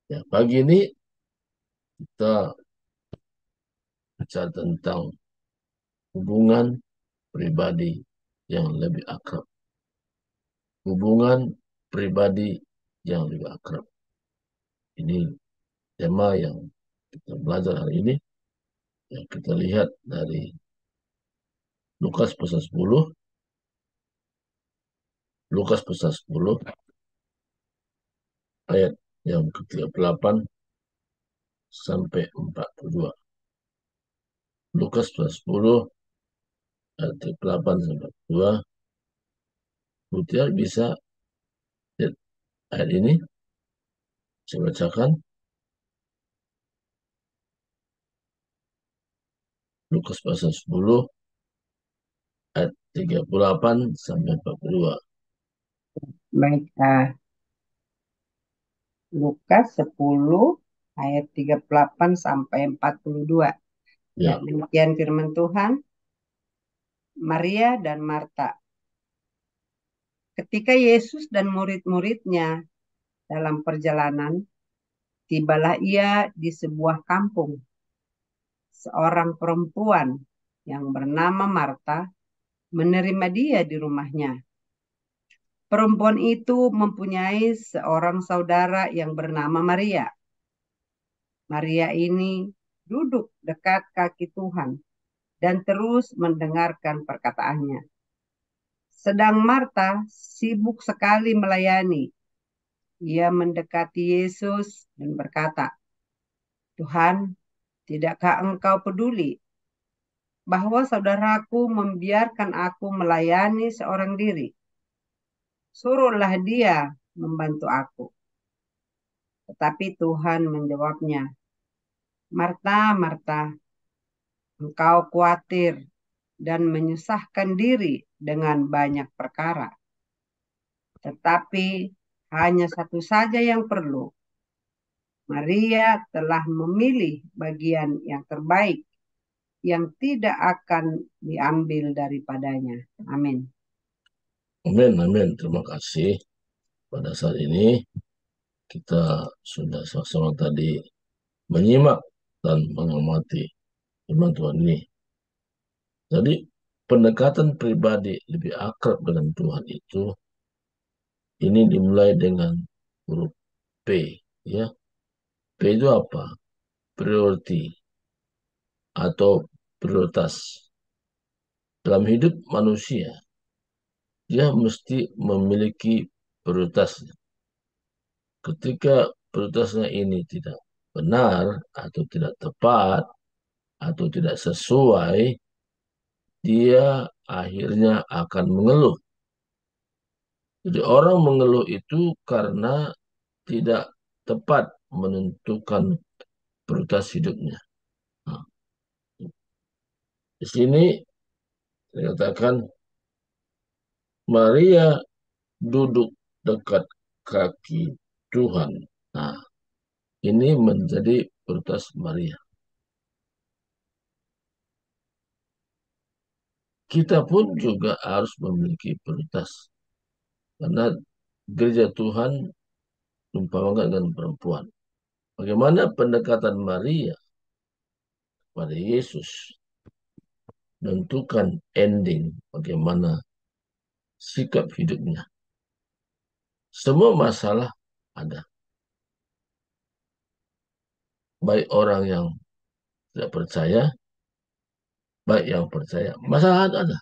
Ya, pagi ini kita bicara tentang hubungan pribadi yang lebih akrab. Hubungan pribadi yang lebih akrab. Ini tema yang kita belajar hari ini. Yang kita lihat dari Lukas pasal 10, Lukas pasal 10 ayat yang ke-38 sampai 42. Lukas pasal 10 ayat 38 sampai 42. Kemudian bisa lihat ayat ini, saya bacakan. Lukas pasal 10 ayat 38 sampai 42. Baik, Lukas 10 ayat 38 sampai 42. Ya, Ya, demikian firman Tuhan. Maria dan Marta. Ketika Yesus dan murid-muridnya dalam perjalanan, tibalah ia di sebuah kampung. Seorang perempuan yang bernama Marta menerima dia di rumahnya. Perempuan itu mempunyai seorang saudara yang bernama Maria. Maria ini duduk dekat kaki Tuhan dan terus mendengarkan perkataannya. Sedang Marta sibuk sekali melayani. Ia mendekati Yesus dan berkata, "Tuhan, tidakkah engkau peduli bahwa saudaraku membiarkan aku melayani seorang diri? Suruhlah dia membantu aku." Tetapi Tuhan menjawabnya, "Marta, Marta, engkau khawatir dan menyusahkan diri dengan banyak perkara. Tetapi hanya satu saja yang perlu. Maria telah memilih bagian yang terbaik yang tidak akan diambil daripadanya." Amin. amin, amin. Terima kasih. Pada saat ini kita sudah sama-sama tadi menyimak dan mengamati firman Tuhan ini. Jadi pendekatan pribadi lebih akrab dengan Tuhan itu ini dimulai dengan huruf P, ya. P itu apa? Priority atau prioritas. Dalam hidup manusia, dia mesti memiliki prioritas. Ketika prioritasnya ini tidak benar atau tidak tepat atau tidak sesuai, dia akhirnya akan mengeluh. Jadi orang mengeluh itu karena tidak tepat menentukan prioritas hidupnya. Nah, di sini saya katakan Maria duduk dekat kaki Tuhan. Nah, ini menjadi prioritas Maria. Kita pun juga harus memiliki prioritas. Karena gereja Tuhan umpamakan dengan perempuan. Bagaimana pendekatan Maria pada Yesus menentukan ending bagaimana sikap hidupnya. Semua masalah ada. Baik orang yang tidak percaya, baik yang percaya. Masalah ada.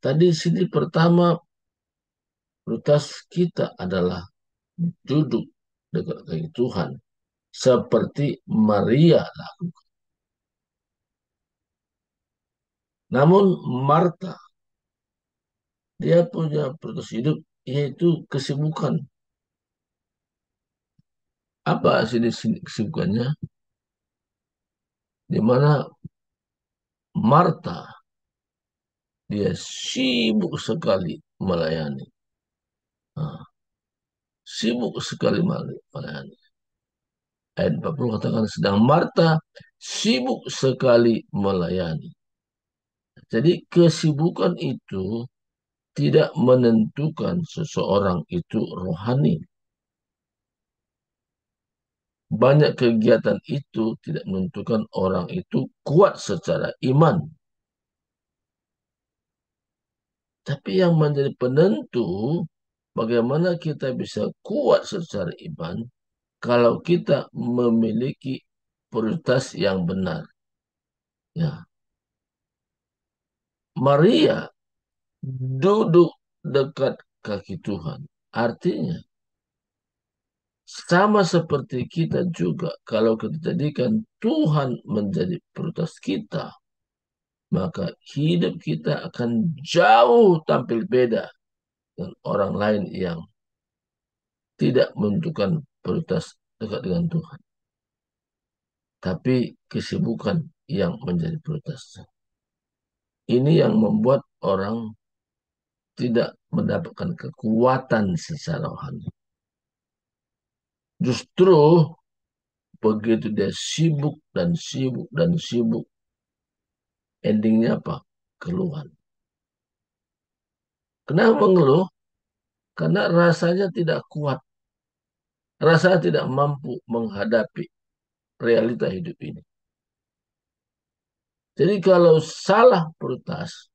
Tadi sini pertama prioritas kita adalah duduk dekat kaki Tuhan. Seperti Maria lakukan. Namun Marta, dia punya prioritas hidup yaitu kesibukan. Apa sini kesibukannya? Di mana Marta, dia sibuk sekali melayani. Nah, sibuk sekali melayani. Ayat 40 katakan, sedang Marta sibuk sekali melayani. Jadi kesibukan itu tidak menentukan seseorang itu rohani. banyak kegiatan itu tidak menentukan orang itu kuat secara iman. Tapi yang menjadi penentu bagaimana kita bisa kuat secara iman kalau kita memiliki prioritas yang benar. Ya, Maria duduk dekat kaki Tuhan. Artinya, sama seperti kita juga, kalau kita jadikan Tuhan menjadi prioritas kita, maka hidup kita akan jauh tampil beda dengan orang lain yang tidak menentukan prioritas dekat dengan Tuhan. Tapi kesibukan yang menjadi prioritas. Ini yang membuat orang tidak mendapatkan kekuatan secara rohani. Justru begitu dia sibuk dan sibuk dan sibuk, endingnya apa? Keluhan. Kenapa mengeluh? Karena rasanya tidak kuat. Rasanya tidak mampu menghadapi realita hidup ini. Jadi kalau salah prioritas,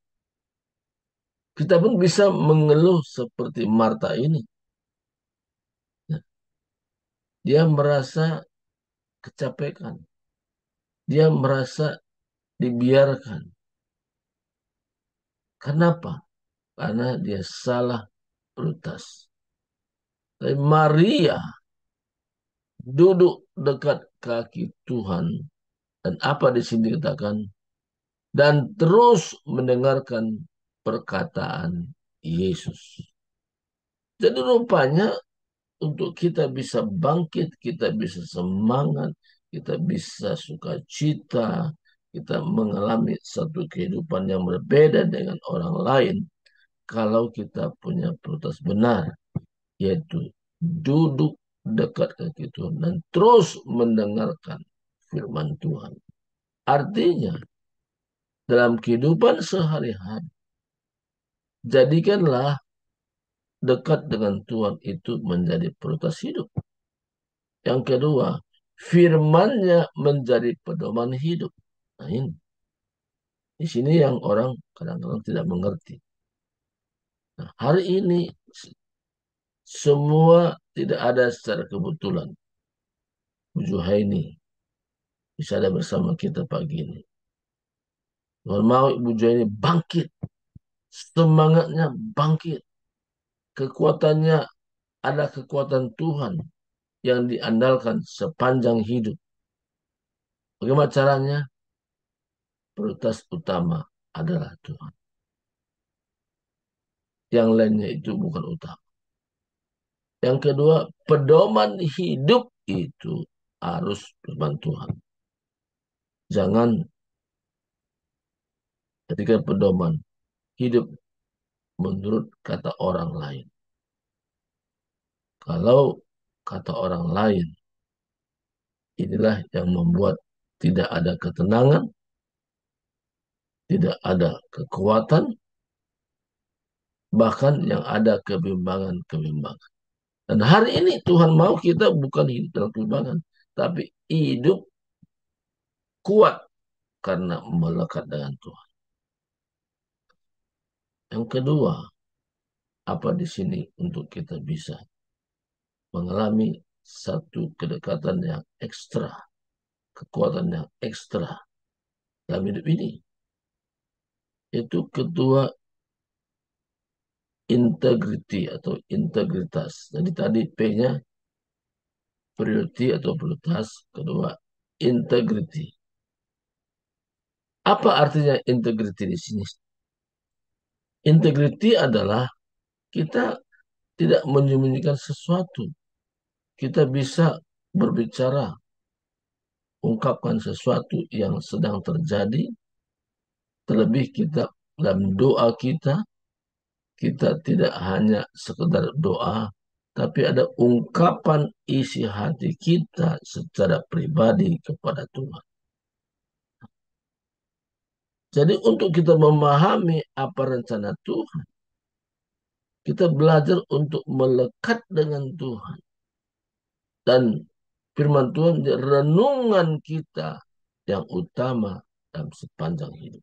kita pun bisa mengeluh seperti Marta ini. Dia merasa kecapekan. Dia merasa dibiarkan. Kenapa? Karena dia salah prioritas. Tapi Maria duduk dekat kaki Tuhan. Dan apa di sini dikatakan? Dan terus mendengarkan perkataan Yesus. Jadi rupanya untuk kita bisa bangkit, kita bisa semangat, kita bisa sukacita, kita mengalami satu kehidupan yang berbeda dengan orang lain. Kalau kita punya prioritas benar, yaitu duduk dekat kaki Tuhan dan terus mendengarkan firman Tuhan. Artinya, dalam kehidupan sehari-hari, jadikanlah dekat dengan Tuhan itu menjadi prioritas hidup. Yang kedua, firman-Nya menjadi pedoman hidup. Nah ini, di sini yang orang kadang-kadang tidak mengerti. Nah, hari ini semua tidak ada secara kebetulan. Bu Juhaini bisa ada bersama kita pagi ini. Tuhan mau Ibu Juhaini bangkit. Semangatnya bangkit. Kekuatannya ada kekuatan Tuhan yang diandalkan sepanjang hidup. Bagaimana caranya? Prioritas utama adalah Tuhan. Yang lainnya itu bukan utama. Yang kedua, pedoman hidup itu harus firman Tuhan. Jangan ketika pedoman hidup menurut kata orang lain. Kalau kata orang lain, inilah yang membuat tidak ada ketenangan, tidak ada kekuatan, bahkan yang ada kebimbangan-kebimbangan. Dan hari ini Tuhan mau kita bukan hidup dalam kebimbangan, tapi hidup kuat karena melekat dengan Tuhan. Yang kedua, apa di sini untuk kita bisa mengalami satu kedekatan yang ekstra, kekuatan yang ekstra dalam hidup ini. Itu kedua, integrity atau integritas. Jadi tadi P-nya priority atau prioritas, kedua integrity. Apa artinya integrity di sini? Integrity adalah kita tidak menyembunyikan sesuatu. Kita bisa berbicara, ungkapkan sesuatu yang sedang terjadi, terlebih kita dalam doa kita tidak hanya sekedar doa, tapi ada ungkapan isi hati kita secara pribadi kepada Tuhan. Jadi untuk kita memahami apa rencana Tuhan, kita belajar untuk melekat dengan Tuhan. Dan firman Tuhan menjadi renungan kita yang utama dalam sepanjang hidup.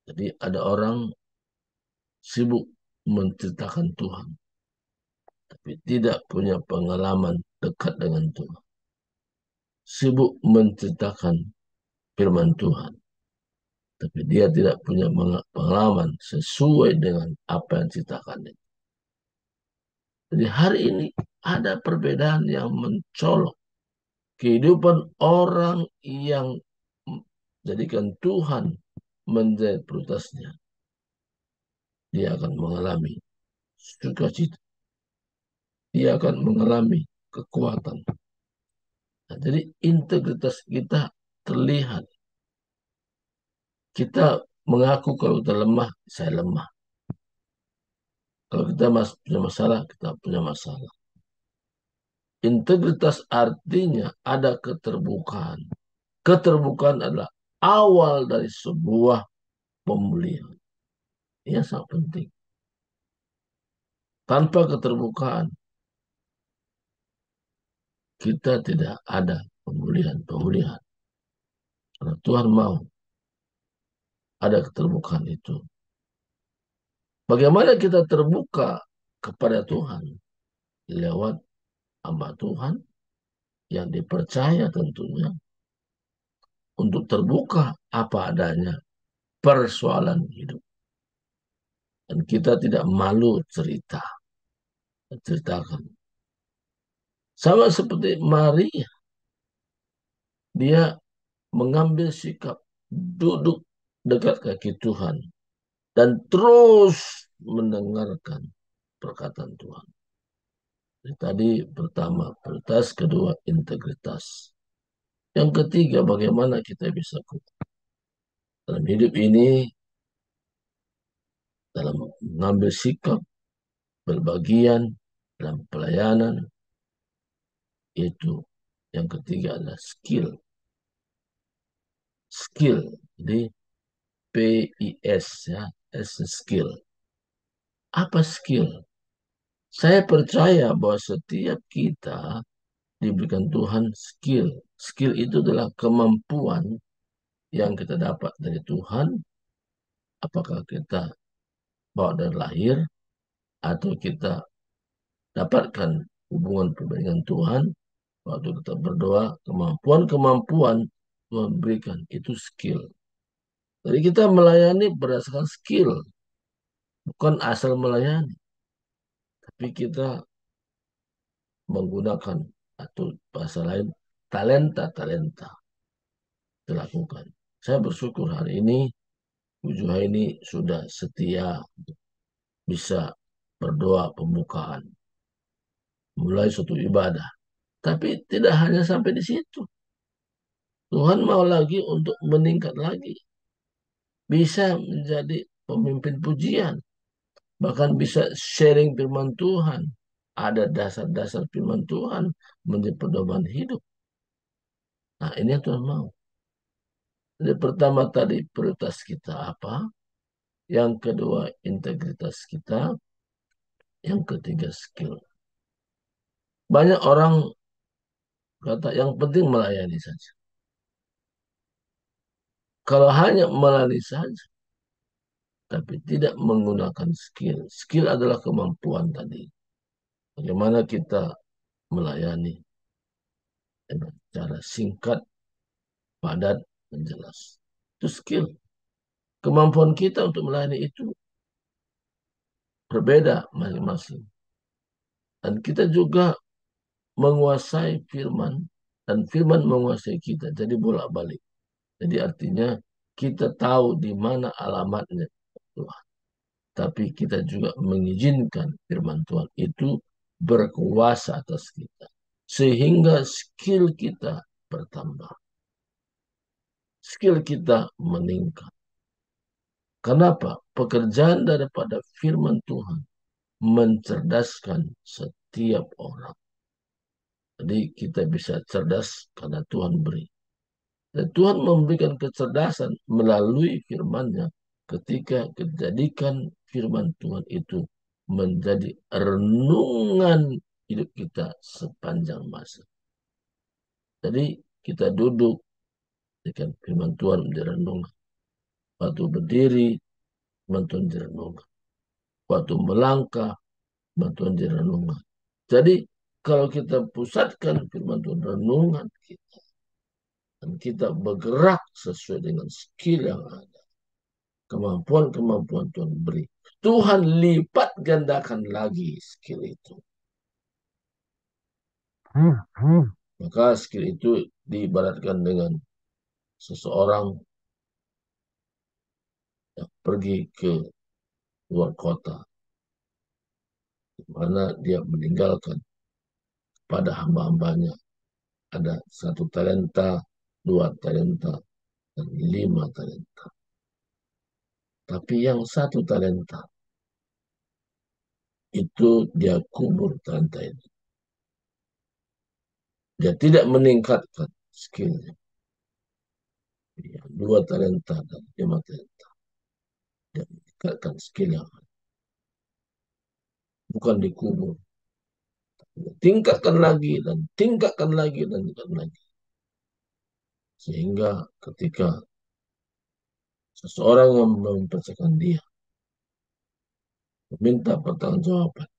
Jadi ada orang sibuk menceritakan Tuhan, tapi tidak punya pengalaman dekat dengan Tuhan. Sibuk menceritakan firman Tuhan, tapi dia tidak punya pengalaman sesuai dengan apa yang diceritakan. Jadi hari ini ada perbedaan yang mencolok. Kehidupan orang yang jadikan Tuhan menjadi prioritasnya, dia akan mengalami sukacita. Dia akan mengalami kekuatan. Nah, jadi integritas kita terlihat. Kita mengaku kalau kita lemah, saya lemah. Kalau kita punya masalah, kita punya masalah. Integritas artinya ada keterbukaan. Keterbukaan adalah awal dari sebuah pemulihan. Ini yang sangat penting. Tanpa keterbukaan, kita tidak ada pemulihan. Karena Tuhan mau ada keterbukaan itu. Bagaimana kita terbuka kepada Tuhan? Lewat hamba Tuhan yang dipercaya tentunya untuk terbuka apa adanya persoalan hidup. Dan kita tidak malu ceritakan. Sama seperti Maria, dia mengambil sikap duduk dekat kaki Tuhan dan terus mendengarkan perkataan Tuhan. Jadi tadi pertama, prioritas, kedua, integritas. Yang ketiga, bagaimana kita bisa kuat dalam hidup ini, dalam mengambil sikap, berbagian, dalam pelayanan. Itu yang ketiga adalah skill. Skill, jadi PIS ya, as a skill. Apa skill? Saya percaya bahwa setiap kita diberikan Tuhan skill. Skill itu adalah kemampuan yang kita dapat dari Tuhan. Apakah kita bawa dari lahir atau kita dapatkan hubungan pribadi dengan Tuhan waktu kita berdoa, kemampuan-kemampuan Tuhan berikan itu skill. Jadi kita melayani berdasarkan skill, bukan asal melayani, tapi kita menggunakan atau bahasa lain talenta dilakukan. Saya bersyukur hari ini Bu Juhaini sudah setia bisa berdoa pembukaan, mulai suatu ibadah. Tapi tidak hanya sampai di situ. Tuhan mau lagi untuk meningkat lagi. Bisa menjadi pemimpin pujian. Bahkan bisa sharing firman Tuhan. Ada dasar-dasar firman Tuhan menjadi pedoman hidup. Nah, ini yang Tuhan mau. Jadi pertama tadi prioritas kita apa? Yang kedua integritas kita. Yang ketiga skill. Banyak orang kata yang penting melayani saja. Kalau hanya melayani saja, tapi tidak menggunakan skill. Skill adalah kemampuan tadi. Bagaimana kita melayani dengan cara singkat, padat, dan jelas. Itu skill. Kemampuan kita untuk melayani itu berbeda masing-masing. Dan kita juga menguasai firman, dan firman menguasai kita. Jadi bolak-balik. Jadi artinya kita tahu di mana alamatnya Tuhan. Tapi kita juga mengizinkan firman Tuhan itu berkuasa atas kita. Sehingga skill kita bertambah. Skill kita meningkat. Kenapa? Pekerjaan daripada firman Tuhan mencerdaskan setiap orang. Jadi kita bisa cerdas karena Tuhan beri. Dan Tuhan memberikan kecerdasan melalui firman-Nya ketika dijadikan firman Tuhan itu menjadi renungan hidup kita sepanjang masa. Jadi kita duduk dengan firman Tuhan direnungkan. Waktu berdiri, firman Tuhan direnungkan. Waktu melangkah, firman Tuhan direnungkan. Jadi kalau kita pusatkan firman Tuhan renungan kita, dan kita bergerak sesuai dengan skill yang ada, kemampuan-kemampuan Tuhan beri, Tuhan lipat gandakan lagi skill itu. Maka skill itu diibaratkan dengan seseorang yang pergi ke luar kota, di mana dia meninggalkan pada hamba-hambanya ada 1 talenta, 2 talenta, dan 5 talenta. Tapi yang 1 talenta itu dia kubur talenta ini. Dia tidak meningkatkan skillnya. Yang 2 talenta dan 5 talenta. Dia meningkatkan skill yang ada. Bukan dikubur. Tingkatkan lagi dan tingkatkan lagi dan tingkatkan lagi. Sehingga ketika seseorang yang mempercayakan dia meminta pertanggungjawaban,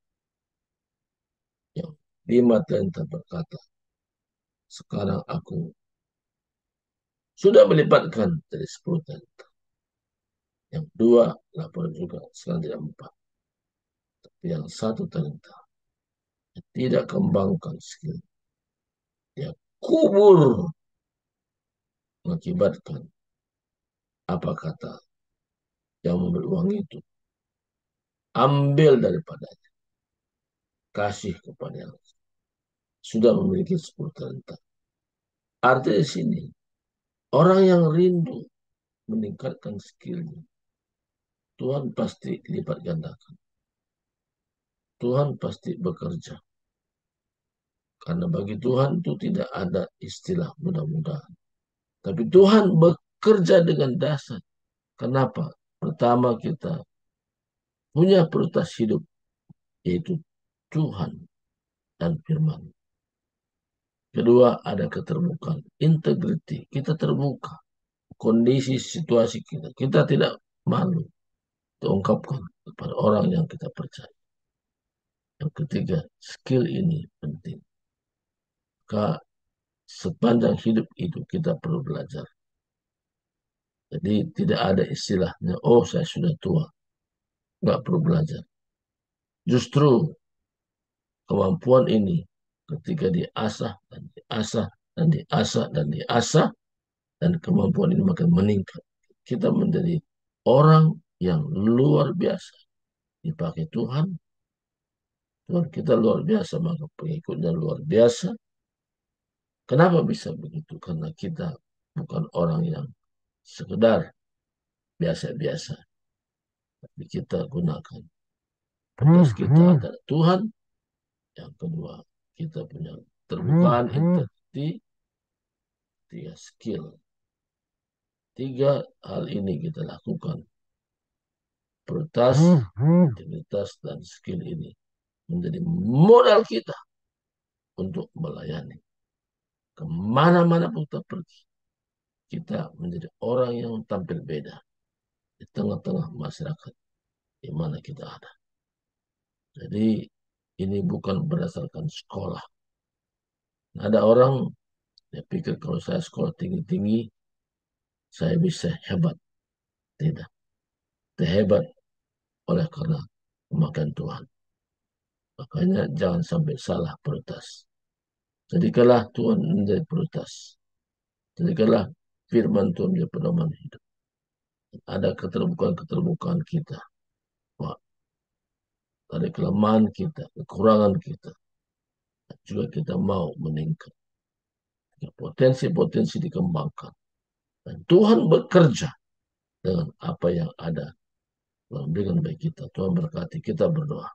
yang 5 talenta berkata, sekarang aku sudah melipatkan dari 10 talenta. Yang 2 lapor juga, sekarang tidak 4. Tapi yang 1 talenta tidak kembangkan skill. Dia kubur, mengakibatkan apa kata yang memberi uang itu. Ambil daripadanya. Kasih kepada yang sudah memiliki 10 talenta. Artinya di sini, orang yang rindu meningkatkan skillnya, Tuhan pasti lipat gandakan. Tuhan pasti bekerja. Karena bagi Tuhan itu tidak ada istilah mudah-mudahan. Tapi Tuhan bekerja dengan dasar. Kenapa? Pertama, kita punya prioritas hidup, yaitu Tuhan dan firman. Kedua, ada keterbukaan, integriti. Kita terbuka. Kondisi situasi kita. Kita tidak malu diungkapkan kepada orang yang kita percaya. Yang ketiga, skill ini penting. Maka sepanjang hidup itu kita perlu belajar. Jadi tidak ada istilahnya, oh saya sudah tua, nggak perlu belajar. Justru kemampuan ini ketika diasah dan diasah dan diasah dan diasah, dan kemampuan ini makin meningkat. Kita menjadi orang yang luar biasa. Dipakai Tuhan, Tuhan kita luar biasa, maka pengikutnya luar biasa. Kenapa bisa begitu? Karena kita bukan orang yang sekedar biasa-biasa. Tapi kita gunakan tugas kita adalah Tuhan. Yang kedua, kita punya terbukaan, integriti, 3 skill. 3 hal ini kita lakukan. Prioritas, integritas, dan skill ini menjadi modal kita untuk melayani. Kemana-mana pun kita pergi, kita menjadi orang yang tampil beda di tengah-tengah masyarakat di mana kita ada. Jadi ini bukan berdasarkan sekolah. Ada orang yang pikir kalau saya sekolah tinggi-tinggi, saya bisa hebat. Tidak. Kita hebat oleh karena pemakaian Tuhan. Makanya jangan sampai salah prioritas. Jadikanlah Tuhan menjadi prioritas. Jadikanlah firman Tuhan menjadi pedoman hidup. Ada keterbukaan-keterbukaan kita. Wah, ada kelemahan kita, kekurangan kita. Juga kita mau meningkat. Potensi-potensi dikembangkan. Dan Tuhan bekerja dengan apa yang ada. Tuhan berikan bagi kita. Tuhan berkati, kita berdoa.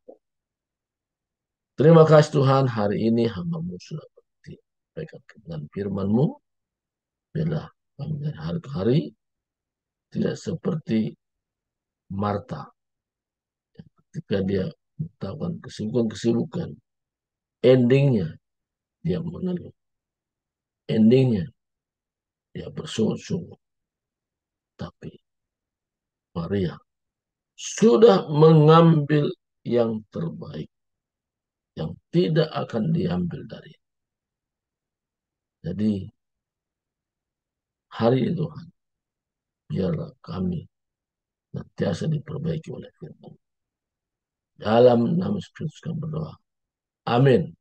Terima kasih Tuhan, hari ini hamba-Mu sudah berarti pegang dengan firman-Mu. Biarlah kami dari hari ke hari tidak seperti Marta. Ketika dia melakukan kesibukan-kesibukan, Endingnya dia mengeluh. Endingnya dia bersungut-sungut. Tapi Maria sudah mengambil yang terbaik, yang tidak akan diambil dari. Jadi hari itu biarlah kami senantiasa diperbaiki oleh firman. Dalam nama Yesus kami berdoa. Amin.